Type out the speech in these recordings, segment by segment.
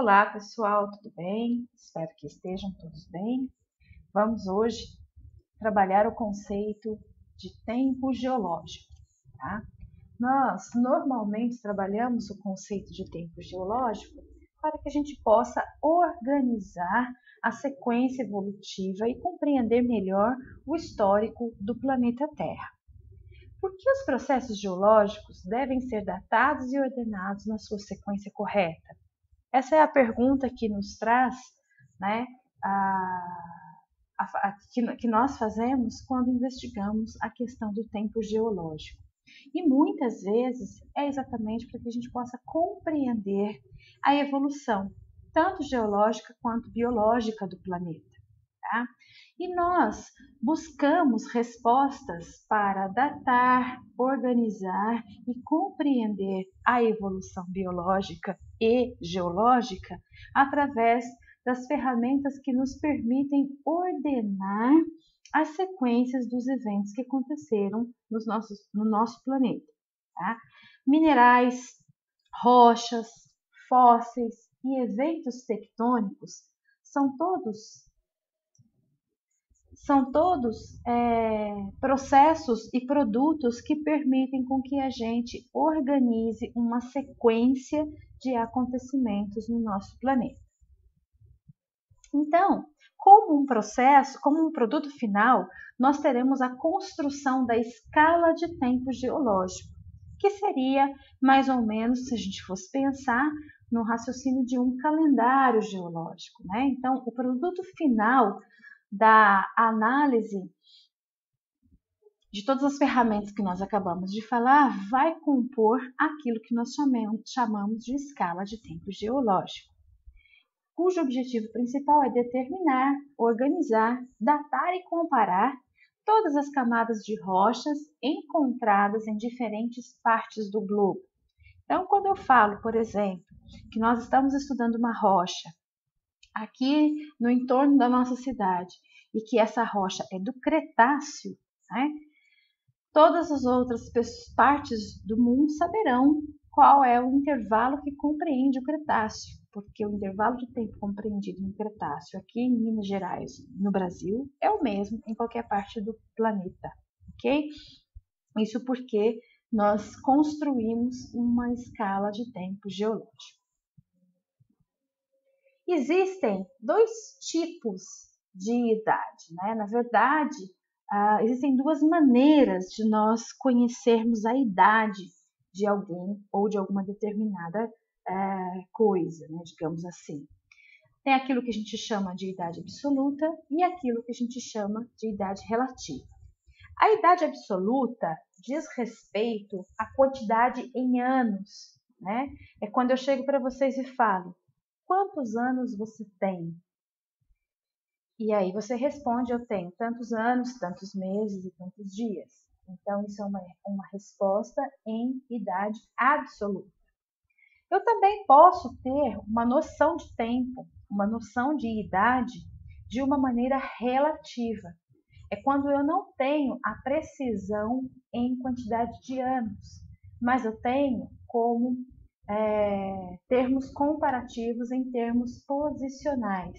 Olá pessoal, tudo bem? Espero que estejam todos bem. Vamos hoje trabalhar o conceito de tempo geológico, tá? Nós normalmente trabalhamos o conceito de tempo geológico para que a gente possa organizar a sequência evolutiva e compreender melhor o histórico do planeta Terra. Por que os processos geológicos devem ser datados e ordenados na sua sequência correta? Essa é a pergunta que nos traz, né, que nós fazemos quando investigamos a questão do tempo geológico. E muitas vezes é exatamente para que a gente possa compreender a evolução, tanto geológica quanto biológica do planeta. Tá? E nós buscamos respostas para datar, organizar e compreender a evolução biológica e geológica através das ferramentas que nos permitem ordenar as sequências dos eventos que aconteceram no nosso planeta. Tá? Minerais, rochas, fósseis e eventos tectônicos são todos processos e produtos que permitem com que a gente organize uma sequência de acontecimentos no nosso planeta. Então, como um produto final, nós teremos a construção da escala de tempo geológico, que seria mais ou menos, se a gente fosse pensar, no raciocínio de um calendário geológico, né? Então, o produto final da análise de todas as ferramentas que nós acabamos de falar vai compor aquilo que nós chamamos de escala de tempo geológico, cujo objetivo principal é determinar, organizar, datar e comparar todas as camadas de rochas encontradas em diferentes partes do globo. Então, quando eu falo, por exemplo, que nós estamos estudando uma rocha aqui no entorno da nossa cidade e que essa rocha é do Cretáceo, né? Todas as outras partes do mundo saberão qual é o intervalo que compreende o Cretáceo, porque o intervalo de tempo compreendido no Cretáceo aqui em Minas Gerais, no Brasil, é o mesmo em qualquer parte do planeta, ok? Isso porque nós construímos uma escala de tempo geológico. Existem dois tipos de idade, né? Na verdade, existem duas maneiras de nós conhecermos a idade de alguém ou de alguma determinada coisa, né? Digamos assim. Tem aquilo que a gente chama de idade absoluta e aquilo que a gente chama de idade relativa. A idade absoluta diz respeito à quantidade em anos, né? É quando eu chego para vocês e falo: quantos anos você tem? E aí você responde: eu tenho tantos anos, tantos meses e tantos dias. Então, isso é uma resposta em idade absoluta. Eu também posso ter uma noção de tempo, uma noção de idade de uma maneira relativa. É quando eu não tenho a precisão em quantidade de anos, mas eu tenho como termos comparativos em termos posicionais.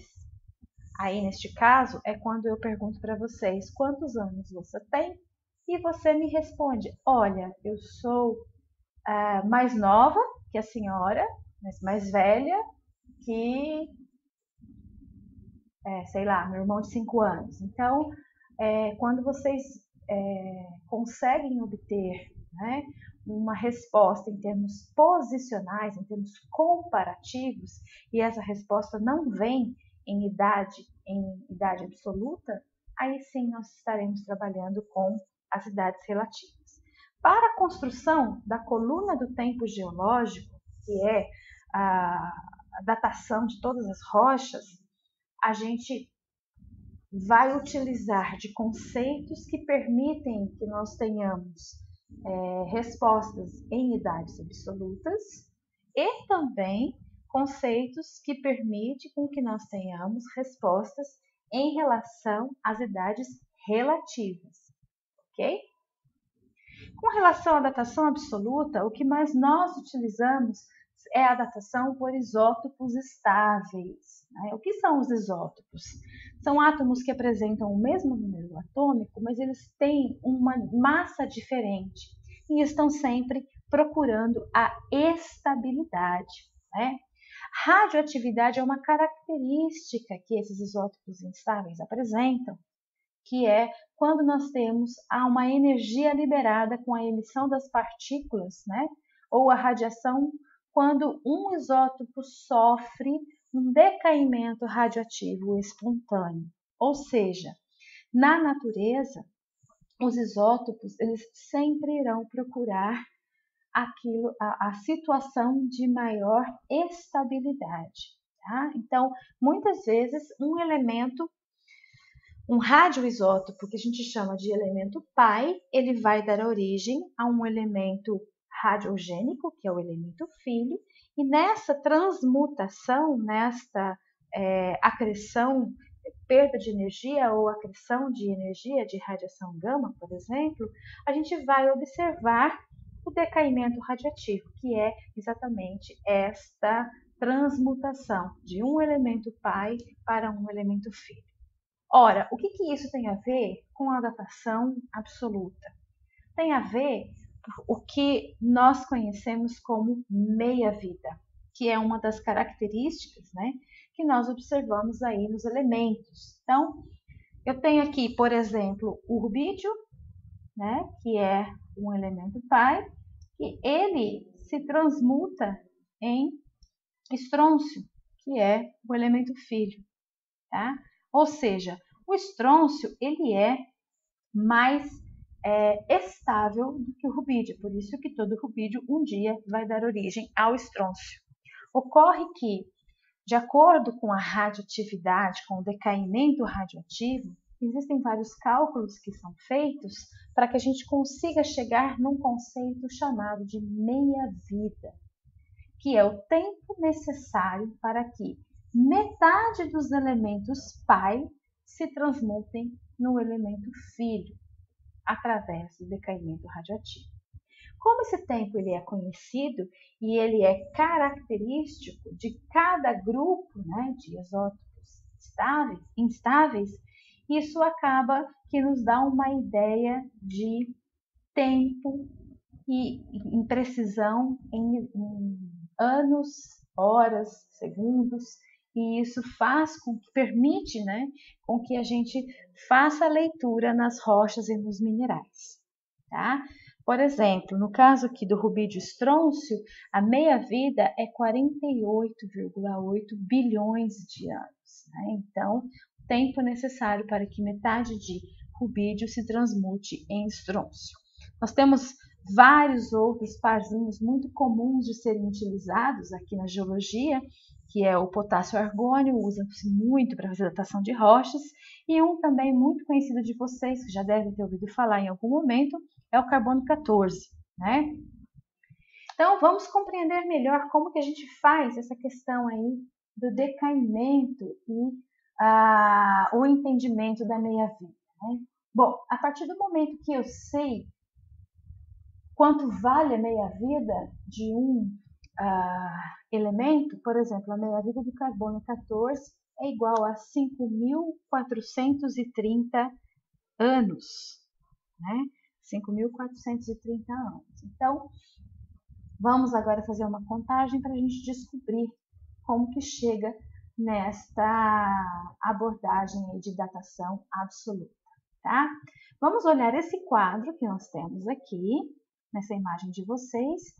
Aí, neste caso, é quando eu pergunto para vocês quantos anos você tem e você me responde: olha, eu sou mais nova que a senhora, mas mais velha que, sei lá, meu irmão de 5 anos. Então, quando vocês conseguem obter, né, uma resposta em termos posicionais, em termos comparativos, e essa resposta não vem em idade absoluta, aí sim nós estaremos trabalhando com as idades relativas. Para a construção da coluna do tempo geológico, que é a datação de todas as rochas, a gente vai utilizar de conceitos que permitem que nós tenhamos respostas em idades absolutas e também conceitos que permitem com que nós tenhamos respostas em relação às idades relativas, ok? Com relação à datação absoluta, o que mais nós utilizamos é a datação por isótopos estáveis, né? O que são os isótopos? São átomos que apresentam o mesmo número atômico, mas eles têm uma massa diferente e estão sempre procurando a estabilidade, né? Radioatividade é uma característica que esses isótopos instáveis apresentam, que é quando nós temos uma energia liberada com a emissão das partículas, né? Ou a radiação, quando um isótopo sofre um decaimento radioativo espontâneo. Ou seja, na natureza, os isótopos eles sempre irão procurar a situação de maior estabilidade. Tá? Então, muitas vezes, um radioisótopo, que a gente chama de elemento pai, ele vai dar origem a um elemento radiogênico, que é o elemento filho, e nessa transmutação, nesta acreção, perda de energia ou acreção de energia de radiação gama, por exemplo, a gente vai observar o decaimento radioativo, que é exatamente esta transmutação de um elemento pai para um elemento filho. Ora, o que isso tem a ver com a datação absoluta? Tem a ver com o que nós conhecemos como meia-vida, que é uma das características, né, que nós observamos aí nos elementos. Então, eu tenho aqui, por exemplo, o rubídio, né, que é um elemento pai, e ele se transmuta em estrôncio, que é o elemento filho, tá? Ou seja, o estrôncio ele é mais estável do que o rubídio, por isso que todo rubídio um dia vai dar origem ao estrôncio. Ocorre que, de acordo com a radioatividade, com o decaimento radioativo, existem vários cálculos que são feitos para que a gente consiga chegar num conceito chamado de meia-vida, que é o tempo necessário para que metade dos elementos pai se transmutem no elemento filho, através do decaimento radioativo. Como esse tempo ele é conhecido e ele é característico de cada grupo, né, de isótopos instáveis, isso acaba que nos dá uma ideia de tempo e em precisão em anos, horas, segundos, e isso permite, né, com que a gente faça a leitura nas rochas e nos minerais, tá? Por exemplo, no caso aqui do rubídio estrôncio, a meia-vida é 48,8 bilhões de anos, né? Então, o tempo necessário para que metade de rubídio se transmute em estrôncio. Nós temos vários outros parzinhos muito comuns de serem utilizados aqui na geologia, que é o potássio argônio, usa-se muito para fazer datação de rochas, e um também muito conhecido de vocês, que já devem ter ouvido falar em algum momento, é o carbono 14, né? Então, vamos compreender melhor como que a gente faz essa questão aí do decaimento e o entendimento da meia-vida, né? Bom, a partir do momento que eu sei quanto vale a meia-vida de um elemento, por exemplo, a meia-vida do carbono 14 é igual a 5.430 anos, né? 5.430 anos. Então, vamos agora fazer uma contagem para a gente descobrir como que chega nesta abordagem de datação absoluta, tá? Vamos olhar esse quadro que nós temos aqui, nessa imagem de vocês,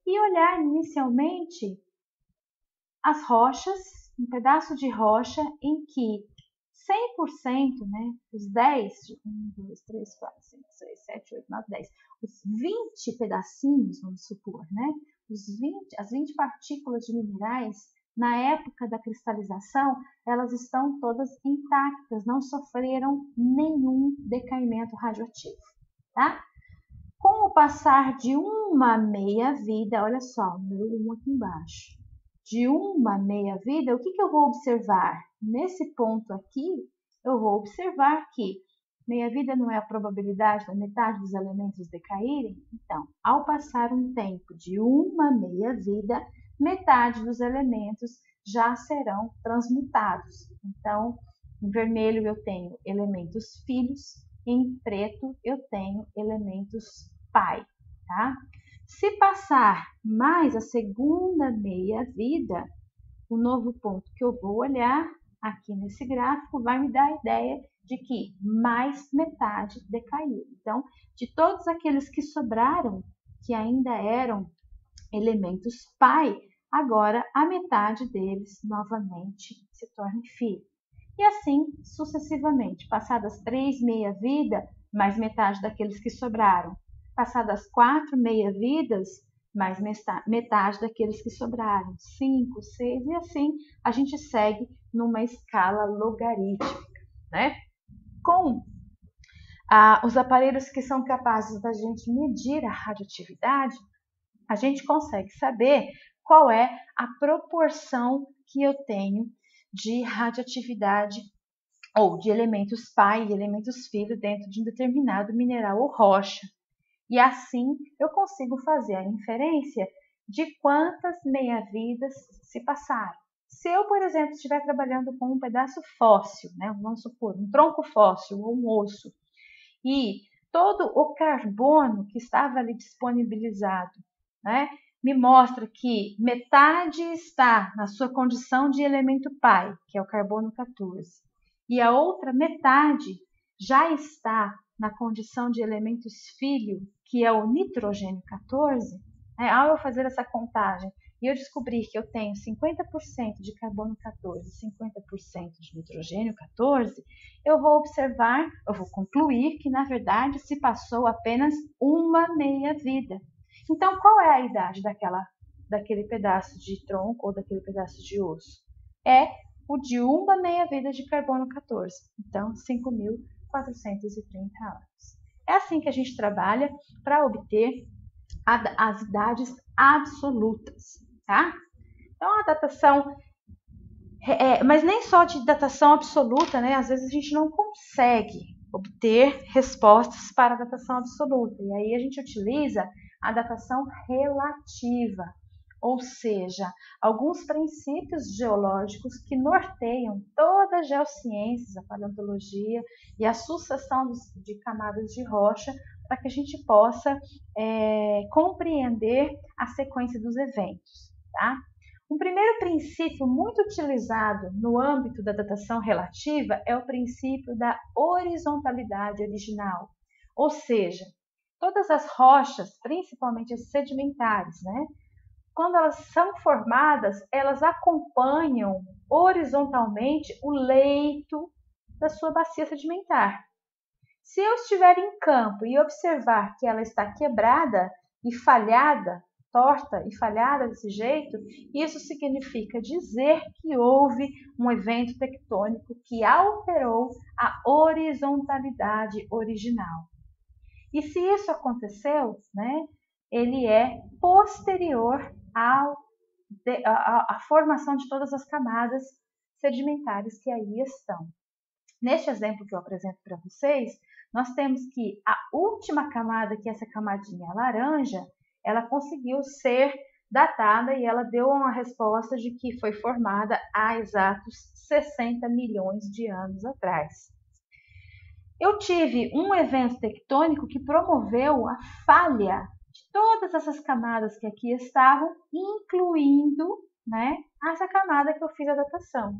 e olhar inicialmente as rochas, um pedaço de rocha em que 100%, né, os 10, 1, 2, 3, 4, 5, 6, 7, 8, 9, 10, os 20 pedacinhos, vamos supor, né, as 20 partículas de minerais, na época da cristalização, elas estão todas intactas, não sofreram nenhum decaimento radioativo, tá? Com o passar de uma meia-vida, olha só, o número 1 aqui embaixo, de uma meia-vida, o que eu vou observar? Nesse ponto aqui, eu vou observar que meia-vida não é a probabilidade da metade dos elementos decaírem? Então, ao passar um tempo de uma meia-vida, metade dos elementos já serão transmutados. Então, em vermelho eu tenho elementos filhos, em preto eu tenho elementos pai, tá? Se passar mais a segunda meia-vida, o novo ponto que eu vou olhar aqui nesse gráfico vai me dar a ideia de que mais metade decaiu. Então, de todos aqueles que sobraram, que ainda eram elementos pai, agora a metade deles novamente se torna filho. E assim sucessivamente, passadas 3 meia-vida, mais metade daqueles que sobraram. Passadas 4 meia-vidas, mais metade daqueles que sobraram. 5, 6 e assim a gente segue numa escala logarítmica, né? Com os aparelhos que são capazes da gente medir a radioatividade, a gente consegue saber qual é a proporção que eu tenho de radioatividade ou de elementos pai e elementos filho dentro de um determinado mineral ou rocha. E assim eu consigo fazer a inferência de quantas meia-vidas se passaram. Se eu, por exemplo, estiver trabalhando com um pedaço fóssil, né, vamos supor, um tronco fóssil ou um osso, e todo o carbono que estava ali disponibilizado, né, me mostra que metade está na sua condição de elemento pai, que é o carbono 14, e a outra metade já está na condição de elementos filho, que é o nitrogênio 14, né? Ao eu fazer essa contagem e eu descobrir que eu tenho 50% de carbono 14 e 50% de nitrogênio 14, eu vou observar, eu vou concluir que, na verdade, se passou apenas uma meia-vida. Então, qual é a idade daquele pedaço de tronco ou daquele pedaço de osso? É o de uma meia-vida de carbono 14. Então, 5.430 anos. É assim que a gente trabalha para obter as idades absolutas, tá? Então, a datação... mas nem só de datação absoluta, né? Às vezes a gente não consegue obter respostas para a datação absoluta. E aí a gente utiliza a datação relativa, ou seja, alguns princípios geológicos que norteiam toda a geociência, a paleontologia e a sucessão de camadas de rocha, para que a gente possa compreender a sequência dos eventos, tá? Um primeiro princípio muito utilizado no âmbito da datação relativa é o princípio da horizontalidade original, ou seja, todas as rochas, principalmente as sedimentares, né? Quando elas são formadas, elas acompanham horizontalmente o leito da sua bacia sedimentar. Se eu estiver em campo e observar que ela está quebrada e falhada, torta e falhada desse jeito, isso significa dizer que houve um evento tectônico que alterou a horizontalidade original. E se isso aconteceu, né, ele é posterior à formação de todas as camadas sedimentares que aí estão. Neste exemplo que eu apresento para vocês, nós temos que a última camada, que é essa camadinha laranja, ela conseguiu ser datada e ela deu uma resposta de que foi formada há exatos 60 milhões de anos atrás. Eu tive um evento tectônico que promoveu a falha de todas essas camadas que aqui estavam, incluindo, né, essa camada que eu fiz a datação.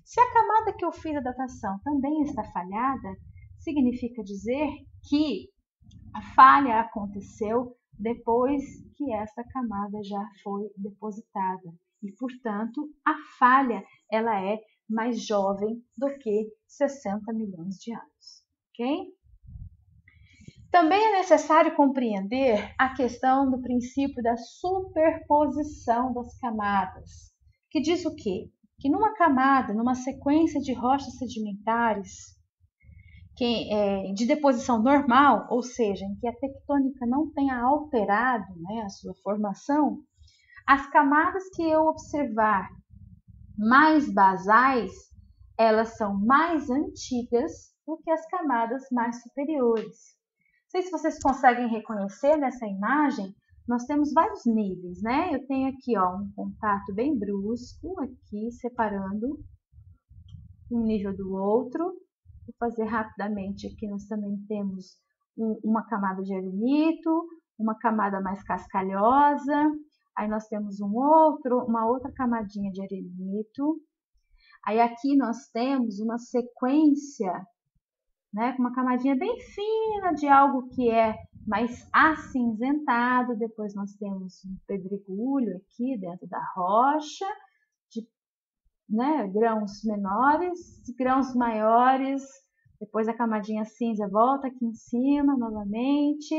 Se a camada que eu fiz a datação também está falhada, significa dizer que a falha aconteceu depois que essa camada já foi depositada. E, portanto, a falha ela é mais jovem do que 60 milhões de anos. Ok? Também é necessário compreender a questão do princípio da superposição das camadas, que diz o quê? Que numa camada, numa sequência de rochas sedimentares de deposição normal, ou seja, em que a tectônica não tenha alterado, né, a sua formação, as camadas que eu observar mais basais, elas são mais antigas do que as camadas mais superiores. Não sei se vocês conseguem reconhecer nessa imagem, nós temos vários níveis, né? Eu tenho aqui, ó, um contato bem brusco, aqui, separando um nível do outro. Vou fazer rapidamente aqui, nós também temos uma camada de arenito, uma camada mais cascalhosa, aí nós temos uma outra camadinha de arenito. Aí aqui nós temos uma sequência, né, com uma camadinha bem fina de algo que é mais acinzentado. Depois nós temos um pedregulho aqui dentro da rocha, de, né, grãos menores, grãos maiores. Depois a camadinha cinza volta aqui em cima novamente,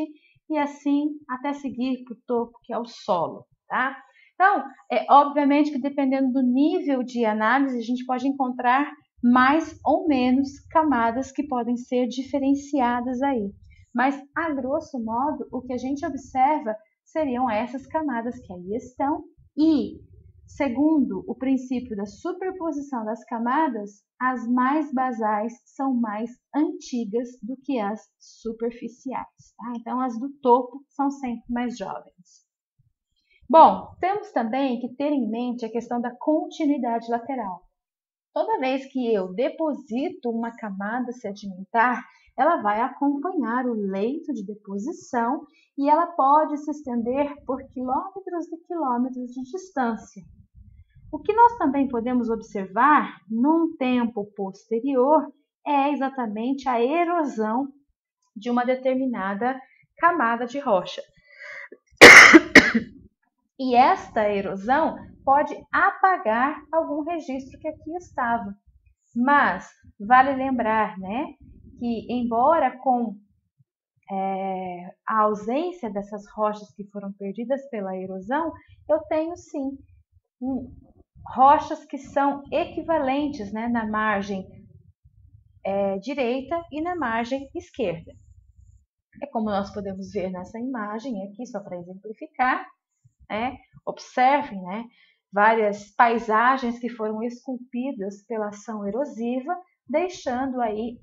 e assim até seguir para o topo, que é o solo, tá? Então, obviamente que dependendo do nível de análise, a gente pode encontrar mais ou menos camadas que podem ser diferenciadas aí. Mas, a grosso modo, o que a gente observa seriam essas camadas que aí estão, e, segundo o princípio da superposição das camadas, as mais basais são mais antigas do que as superficiais, tá? Então, as do topo são sempre mais jovens. Bom, temos também que ter em mente a questão da continuidade lateral. Toda vez que eu deposito uma camada sedimentar, ela vai acompanhar o leito de deposição e ela pode se estender por quilômetros e quilômetros de distância. O que nós também podemos observar num tempo posterior é exatamente a erosão de uma determinada camada de rocha. E esta erosão pode apagar algum registro que aqui estava. Mas vale lembrar, né, que embora com a ausência dessas rochas que foram perdidas pela erosão, eu tenho sim rochas que são equivalentes, né, na margem direita e na margem esquerda. É como nós podemos ver nessa imagem aqui, só para exemplificar. Observem, né, várias paisagens que foram esculpidas pela ação erosiva, deixando aí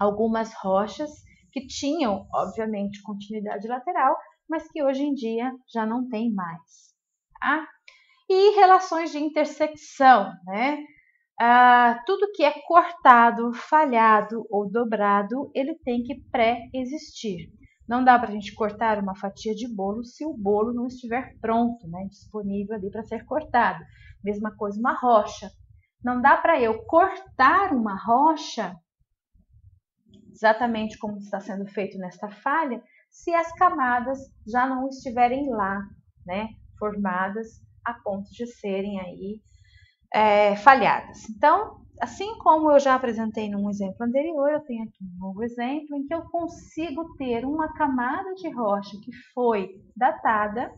algumas rochas que tinham, obviamente, continuidade lateral, mas que hoje em dia já não tem mais. Tá? E relações de intersecção, né? Tudo que é cortado, falhado ou dobrado, ele tem que pré-existir. Não dá para a gente cortar uma fatia de bolo se o bolo não estiver pronto, né, disponível ali para ser cortado. Mesma coisa uma rocha. Não dá para eu cortar uma rocha, exatamente como está sendo feito nesta falha, se as camadas já não estiverem lá, né, formadas a ponto de serem aí falhadas. Então, assim como eu já apresentei num exemplo anterior, eu tenho aqui um novo exemplo em que eu consigo ter uma camada de rocha que foi datada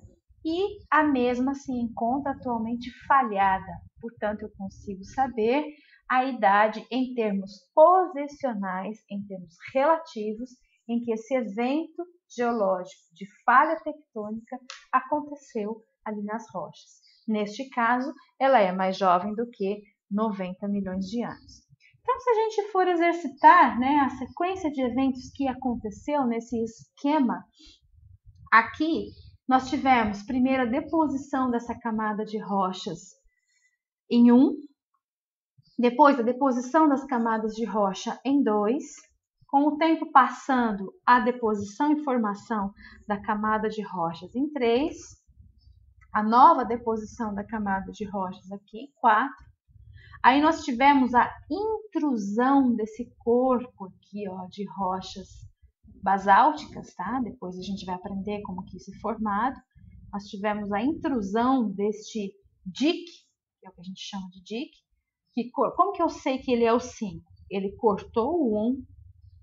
e a mesma se encontra atualmente falhada. Portanto, eu consigo saber a idade em termos posicionais, em termos relativos, em que esse evento geológico de falha tectônica aconteceu ali nas rochas. Neste caso, ela é mais jovem do que 90 milhões de anos. Então, se a gente for exercitar, né, a sequência de eventos que aconteceu nesse esquema, aqui nós tivemos primeiro a deposição dessa camada de rochas em 1, depois a deposição das camadas de rocha em 2, com o tempo passando a deposição e formação da camada de rochas em 3, a nova deposição da camada de rochas aqui em 4, aí nós tivemos a intrusão desse corpo aqui, ó, de rochas basálticas, tá? Depois a gente vai aprender como que isso é formado. Nós tivemos a intrusão deste dique, que é o que a gente chama de dique, que como que eu sei que ele é o 5? Ele cortou o 1,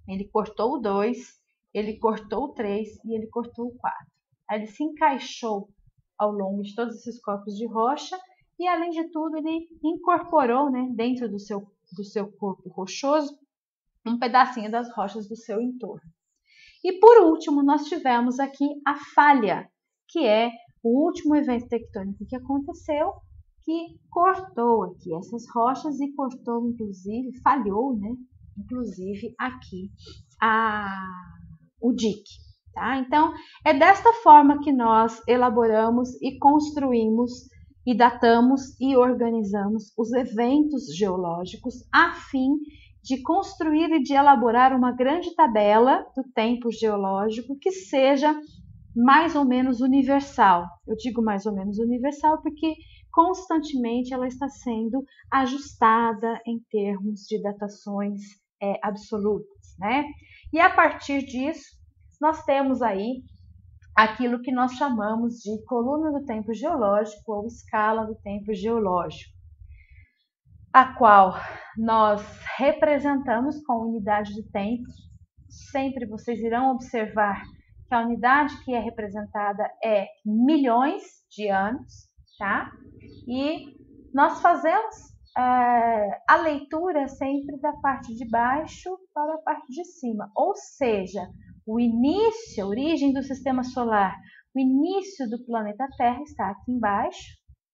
ele cortou o 2, ele cortou o 3 e ele cortou o 4. Aí ele se encaixou ao longo de todos esses corpos de rocha e, além de tudo, ele incorporou, né, dentro do seu corpo rochoso um pedacinho das rochas do seu entorno. E, por último, nós tivemos aqui a falha, que é o último evento tectônico que aconteceu, que cortou aqui essas rochas e cortou, inclusive, falhou, né, inclusive aqui o dique. tá? Então, é desta forma que nós elaboramos e construímos e datamos e organizamos os eventos geológicos a fim de construir e de elaborar uma grande tabela do tempo geológico que seja mais ou menos universal. Eu digo mais ou menos universal porque constantemente ela está sendo ajustada em termos de datações absolutas, né? E a partir disso, nós temos aí aquilo que nós chamamos de coluna do tempo geológico ou escala do tempo geológico, a qual nós representamos com unidade de tempo. Sempre vocês irão observar que a unidade que é representada é milhões de anos, tá? E nós fazemos a leitura sempre da parte de baixo para a parte de cima, ou seja, o início, a origem do sistema solar, o início do planeta Terra está aqui embaixo,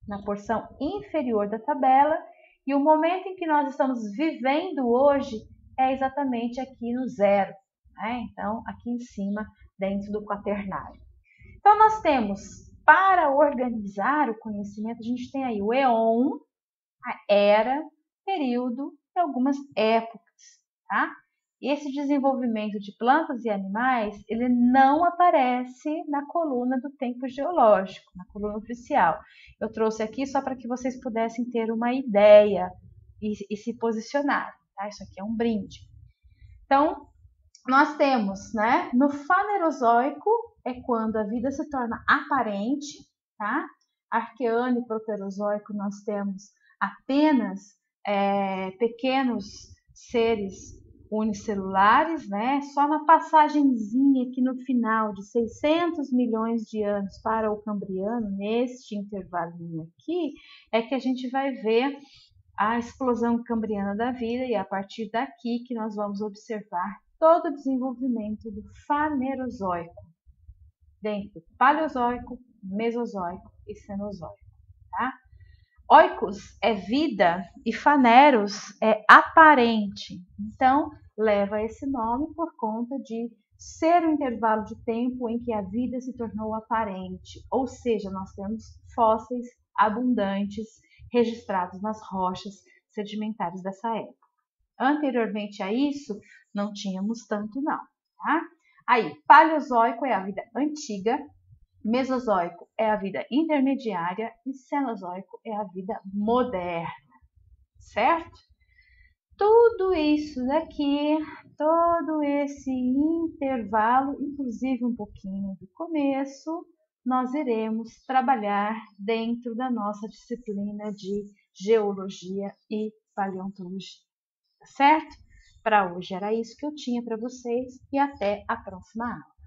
na porção inferior da tabela, e o momento em que nós estamos vivendo hoje é exatamente aqui no zero, né? Então, aqui em cima, dentro do quaternário. Então, nós temos, para organizar o conhecimento, a gente tem aí o éon, a era, período e algumas épocas, tá? Esse desenvolvimento de plantas e animais, ele não aparece na coluna do tempo geológico, na coluna oficial. Eu trouxe aqui só para que vocês pudessem ter uma ideia e se posicionar, tá? Isso aqui é um brinde. Então, nós temos, né, no Fanerozoico é quando a vida se torna aparente, tá? Arqueano e Proterozoico nós temos apenas pequenos seres unicelulares, né? Só na passagenzinha aqui no final de 600 milhões de anos para o Cambriano, neste intervalinho aqui, é que a gente vai ver a explosão cambriana da vida, e é a partir daqui que nós vamos observar todo o desenvolvimento do Fanerozoico, dentro do Paleozoico, Mesozoico e Cenozoico, tá? Oikos é vida e Faneros é aparente. Então, leva esse nome por conta de ser o intervalo de tempo em que a vida se tornou aparente. Ou seja, nós temos fósseis abundantes registrados nas rochas sedimentares dessa época. Anteriormente a isso, não tínhamos tanto não, tá? Aí, Paleozoico é a vida antiga, Mesozoico é a vida intermediária e Cenozoico é a vida moderna, certo? Tudo isso daqui, todo esse intervalo, inclusive um pouquinho do começo, nós iremos trabalhar dentro da nossa disciplina de geologia e paleontologia, certo? Para hoje era isso que eu tinha para vocês e até a próxima aula.